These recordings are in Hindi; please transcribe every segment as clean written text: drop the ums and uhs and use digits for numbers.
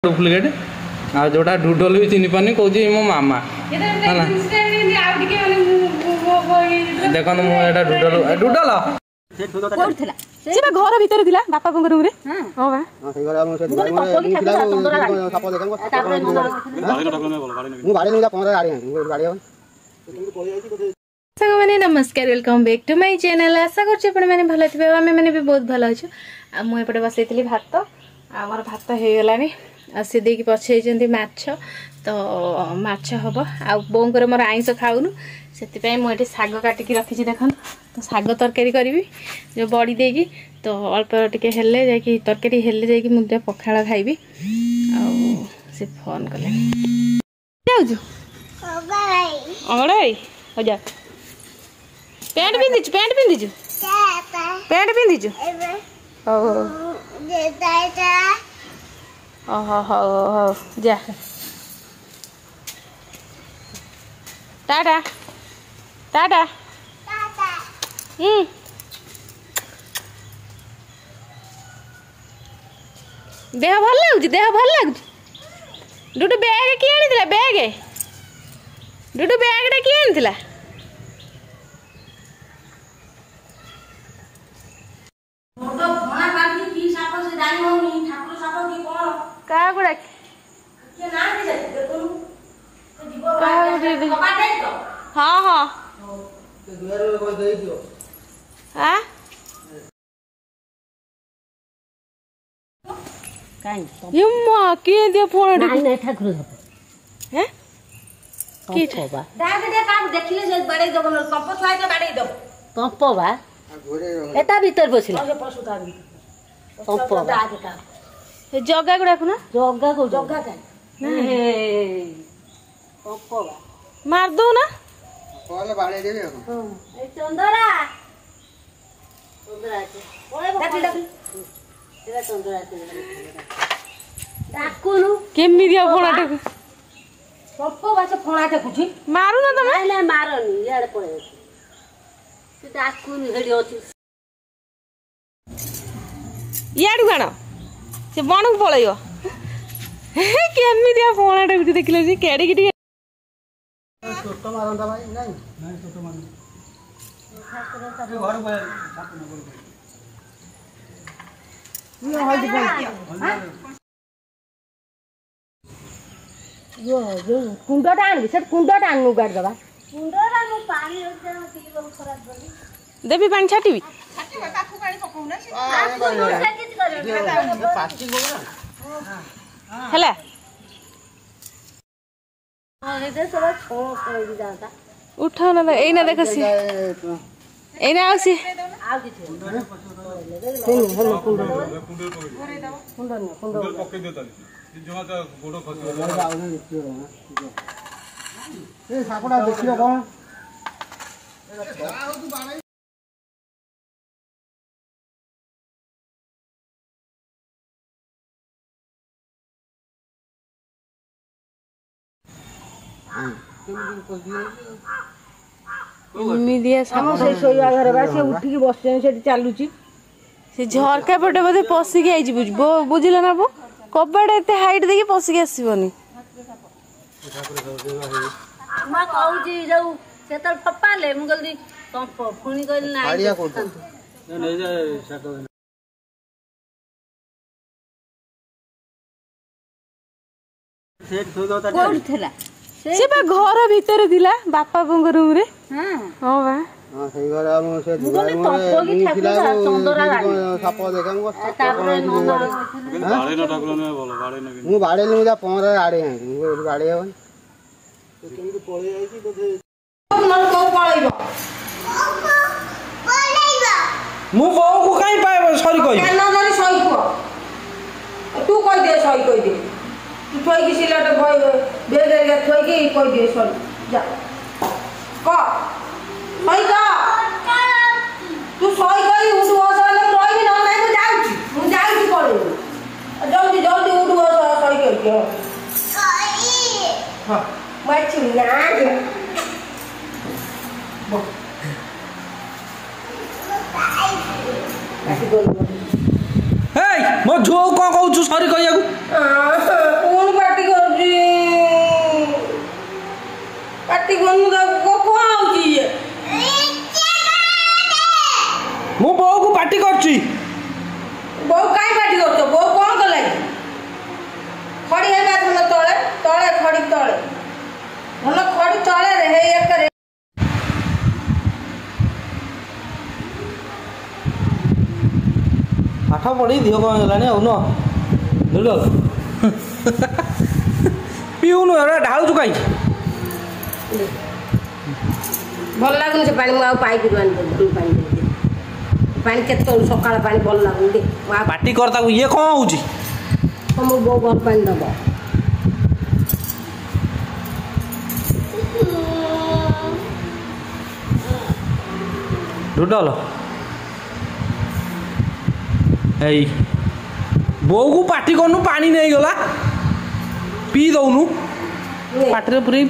डुप्लिकेट आ जोटा डुडल भी चिन्ह पानी कौन मो मामा देखो मुझे डुडल डुडल घर भीतर थिला बापा को रूम रे हां बा से घर हम से साप देखन मु गाड़ी नहीं 15 गाड़ी है संग माने नमस्कार welcome back to my channel. आशा करछ आपण माने भलो थिबे आमे माने भी बहुत भलो अछु। आ मु एपटे बसैतली भात हमर भात हे गलानी आ से देकी पछै जंती माछ तो माछ हबो आ बोंकर मोर आइंस खाउनु सेति पय मु एठी साग काटी की रखि छी देखन तो साग तरकारी करबी जो बड़ी देकी तो अल्प टिके हेले जाय की तरकारी हेले जाय की मु दे पखाळा खाइबी आ से फोन कले जाउजु ओगड़ाई हो जा पैंट पिंदिछु पैंट पिंदिछु ओहो हो जा टाटा टाटा देह भल लगुच डुडू बैग किए आनी बैग डुडू बैगटा किए आनी हाँ हाँ किए दियो फोन नहीं ठाकुर हैं की छबा दाग दे काम देखिले से बड़े दब कंप छाय के बाड़े दब कंप बा एटा भीतर बसिला कंप दाग का हे जगह गुडा को ना जगह का नहीं कंप बा मार दो ना कोले बाड़े देबे हां ए चंदरा के ओए डाकी तेरा चंदरा डाकुनु केमी दिया फोनाटा पप्पो बासे फोनाटा कुछि मारू ना तमे नहीं मारनी याड पळे से डाकुनु हेडी अछि याड गाणो से बनक पळैयो केमी दिया फोनाटा कुछि देखिले जी केडी किटी छोटो मारंदा भाई नहीं छोटो मारन घर पे ये हल्दी बोल जो कुंडटा आन से कुंडटा आनु गाड दबा कुंडटा नु पानी रख देना पीली बहुत खराब बनी देबी पानी छाटीबी छाटीबा काकू पानी पकाउ ना से पास्टिक बोला हला हां इधर सब छो कर जाता उठाओ ना ए ना देखो सी ए ना आसी आ किछ कुंडो पके दे ताली जमा का गोडो खसी ए सापडा देखियो कोन मिदिया सामो से सोया घर बा से उठी की बसछन से चालुची से झरका पटे बदे पसी के आइजी बुझिला ना बो कबड़ एते हाइट देखि पसी के आसीबनी मा कहूजी जाऊ सेतर पप्पा ले मु जल्दी कंप फुनी कइल ना आइडिया कोड नहीं जाए सातो सेट थो दो कोड थला से बा घर भीतर थिला बापा बोंग रूम रे हां हां बा हां सही घर हम से दुआर में चंदरा साप देखन को तापर बाड़े न ठाकुर ने बोलो बाड़े न मु बाड़े ले जा 15 आड़े हैं मु बाड़े हन तो केमी पळे आई की तो मन को पळैबो मु बहु को काई पाए सॉरी कहि ना जानी सही को तू कह दे सही कह दे तू थोई की सिलट बेग रे थोई की कह दे सही जा को सही का तू सही कही उठ बसले रही न नहीं मु जाउची पड़े जल्दी जल्दी उठ बस सही कह के सही हां मैं चिन्ना बो काटी दो ହେଇ ମୋ ଝୁଅକୁ କ'ଣ କହୁଛୁ ସରି କହିବାକୁ? କଣ ପାଟି କରୁଛି? ପାଟି କରୁନୁ ତାକୁ କଣ ହଉଛି ଇଏ? ମୁଁ ବୋଉକୁ ପାଟି କରୁଛି। ବୋଉ କାଇଁ ପାଟି କରୁଛ? ବୋଉ କଣ କଲା କି? ଖଡ଼ି ହେବା ଧନ ତଳେ ତଳେ ଖଡ଼ି ତଳେ ଧନ ଖଡ଼ି ତଳେ ରେ ହେଇ ଏକରେ ପାଠ ପଢ଼ି ଦିହ କ'ଣ ହେଲାଣି ଆଉ ନୁହଁ ବୁଝିଲ? ପିଉନୁ ଏରା ଢାଳୁଛୁ କାହିଁକି? ଭଲ ଲାଗୁନି ସେ ପାଣି। ମୁଁ ଆଉ ପାଇକିରି ଆଣିଦେଲି ପାଣି ପାଣି କେତେବେଳୁ ସକାଳ ପାଣି ଭଲ ଲାଗୁନି ଦେ। ମୁଁ ଆଉ ପାଟି କର ତାକୁ। ଇଏ କ'ଣ ହେଉଛି? ମୋ ବୋଉ ଭଲ ପାଣି ଦେବ। ଡୁଡଲ ଏଇ ବୋଉକୁ ପାଟି କରୁନୁ। ପାଣି ନେଇଗଲା ପିଇ ଦଉନୁ ପାଟିରେ ପୁରେଇ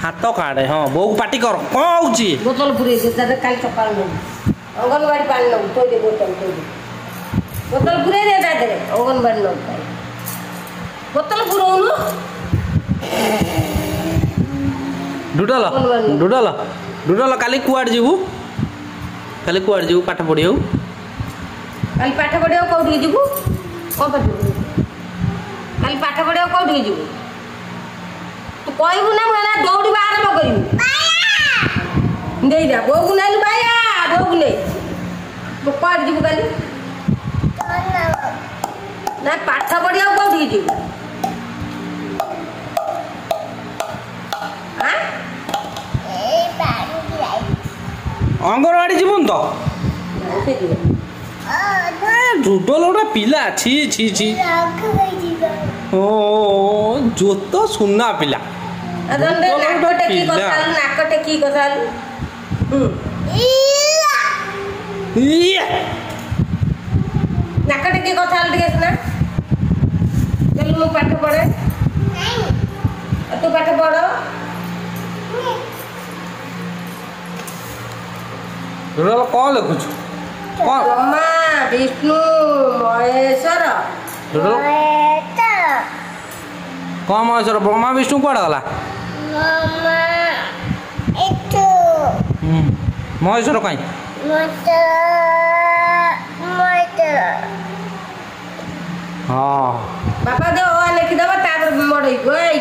ହାତ କାଢ଼େ। ହଁ ବୋଉକୁ ପାଟି କର। କ'ଣ ହେଉଛି? ବୋତଲ ପୁରେଇ ଦେ ତାରେ କାଲି ସକାଳୁ ନେବୁ। ଅଙ୍ଗନବାଡ଼ି ପାଣି ନେବୁ ଥୋଇ ଦେ ବୋତଲ ଥୋଇ ଦେ। ବୋତଲ ପୁରେଇ ଦେ ତା ଦେହରେ ଅଙ୍ଗନବାଡ଼ି ନେବୁ ପାଣି। ବୋତଲ ପୁରଉନୁ। ଡୁଡଲ ଡୁଡଲ ଡୁଡଲ କାଲି କୁଆଡ଼େ ଯିବୁ? କାଲି କୁଆଡ଼େ ଯିବୁ ପାଠ ପଢ଼ିବାକୁ? କାଲି ପାଠ ପଢ଼ିବାକୁ କୋଉଠିକି ଯିବୁ? କ'ଣ ପାଠ ପଢ଼ିବୁ? କାଲି ପାଠ ପଢ଼ିବାକୁ କୋଉଠିକି ଯିବୁ? ତୁ କହିବୁ ନା ମୁଁ ଏନା ଦୌଡ଼ିବା ଆରମ୍ଭ କରିବି। ଦେଇଦା ବୋଉକୁ ନେଲୁ ବାୟା ବୋଉକୁ ନେଇ ତୁ କୁଆଡ଼େ ଯିବୁ କାଲି? ନା ପାଠ ପଢ଼ିବାକୁ କୋଉଠିକି ଯିବୁ? ଅଙ୍ଗନବାଡ଼ି ଯିବୁନି ତ? ଡୁଡଲ ଗୋଟେ ପିଲା ଛି ଛି ଛି। ଓ ଜୋତ ସୁନା ପିଲା। ନାକ ଟେକି କଥା ହେଲୁ ଟିକେ ସିନା। ଚାଲୁ ମୁଁ ପାଠ ପଢ଼େ। ତୁ ପାଠ ପଢ଼। ଡୁଡଲ କ'ଣ ଲେଖୁଛୁ? କ'ଣ ବ୍ରହ୍ମା ବିଷ୍ଣୁ ମହେଶ୍ୱର କ'ଣ ମହେଶ୍ୱର ବ୍ରହ୍ମା ବିଷ୍ଣୁ କୁଆଡ଼େ ଗଲା? ମହେଶ୍ୱର କାହିଁ? ହଁ ବାପା ଦେ ଓ ଲେଖିଦେବ ତାପରେ ମଡ଼େଇବୁ। ଏଇ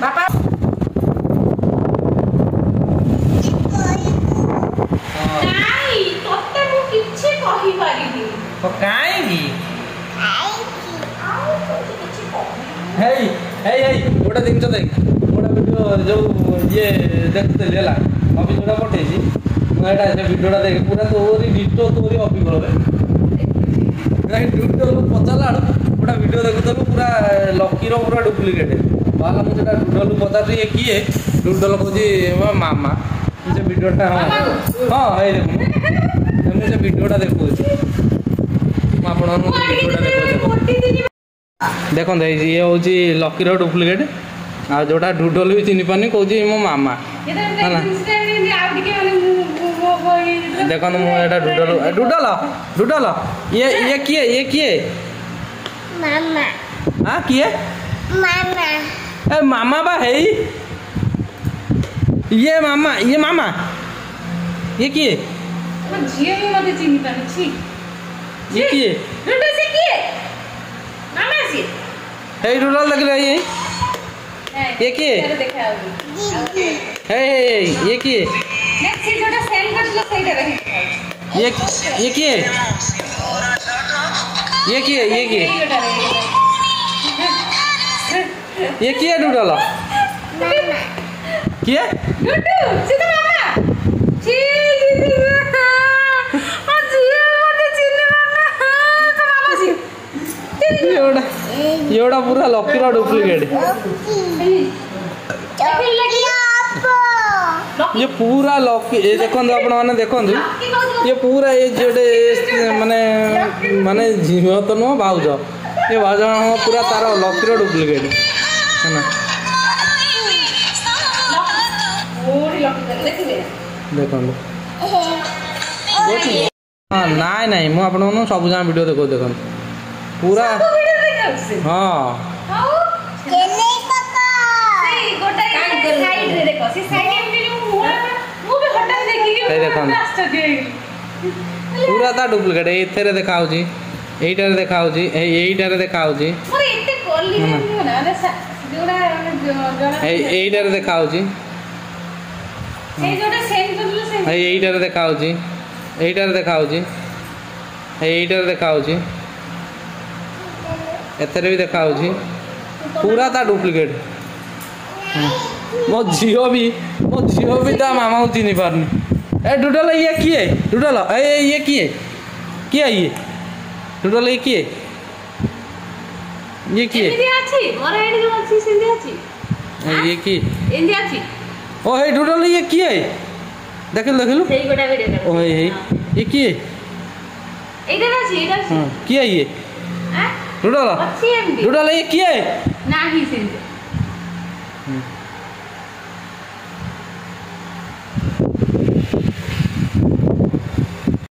ବାପା ତତେ ମୁଁ କିଛି କହିପାରିବି। କାହିଁକି? ହେଇ ହେଇ ହେଇ ଗୋଟେ ଜିନିଷ ଦେଖ। ଗୋଟେ ଭିଡ଼ିଓ ଯେଉଁ ଇଏ ଦେଖୁଥିଲି ହେଲା ଅଫିସ ଯୋଉଟା ପଠେଇଛି ମୁଁ ଏଇଟା ସେ ଭିଡ଼ିଓଟା ଦେଖ ପୁରା ତୋରି ଡିଟୋ ତୋରି ଅବିକଳରେ ଡୁଡଲକୁ ପଚାରିଲା ବେଳୁ ଗୋଟେ ଭିଡ଼ିଓ ଦେଖୁଥିଲୁ ପୁରା ଲକିର ପୁରା ଡୁପ୍ଲିକେଟ୍ ବାହାଲା। ମୁଁ ସେଟା ଡୁଡଲକୁ ପଚାରୁଛି ଇଏ କିଏ? ଡୁଡଲ କହୁଛି ମୋ ମାମା। ସେ ଭିଡ଼ିଓଟା ହଁ ଏଇ ଦେଖୁନ ଏମିତି ସେ ଭିଡ଼ିଓଟା ଦେଖାଉଛି। ମୁଁ ଆପଣଙ୍କୁ ଭିଡ଼ିଓଟା ଦେଖାଉଛି। ଦେଖନ୍ତୁ ଇଏ ହେଉଛି ଲକିର ଡୁପ୍ଲିକେଟ୍ ଆଉ ଯେଉଁଟା ଡୁଡଲ ବି ଚିହ୍ନି ପାରୁନି କହୁଛି ମୋ ମାମା ହେଲା। ଦେଖନ୍ତୁ ମୁଁ ଏଇଟା ଡୁଡଲ ଡୁଡଲ ଡୁଡଲ ଇଏ ଇଏ କିଏ? ଇଏ କିଏ? ହଁ କିଏ? ଏ ମାମା ବା ହେଇ ଇଏ ମାମା ଇଏ ମାମା ଇଏ କିଏ? ଝିଅ ବି ମତେ ଚିହ୍ନି ପାରୁଛି। ଇଏ କିଏ? ହେଇ ଡୁଡଲ ଦେଖିଲେ ଇଏ କିଏ? ହେଇ ଇଏ କିଏ? ये किए ये किए डूडल किए डुडू सीधा मामा छी योड़ा पूरा लकीर डुप्लीकेट ये पूरा लकी ये देखो आपण मैंने देखो ये पूरा ये जोड़े माने माने झील तो नुह भाउज ये भाउज पूरा तार लकीर डुप्लीकेट है ना देखो हाँ नाई नाई मु आपन सब जहाँ वीडियो देखो देखो पूरा हाँ पूरा ता डुप्लिकेट एथेरे देखा होची एइटारे देखा होची एइटारे देखा होची एइटारे देखा होची एइटारे देखा होची एइटारे देखा होची एइटारे देखा होची एथेरे भी देखा होची पूरा ता डुप्लिकेट मो झियो भी ता मामा को चिन्ह पारनी ए डुडल ये किए डुडल ए ये किए किए ये डुडल ये किए ये किए ये की ओ हे डुडल ये किए देखल देखल ओ हे ये किए हां किए ये डुडल ये किए नाही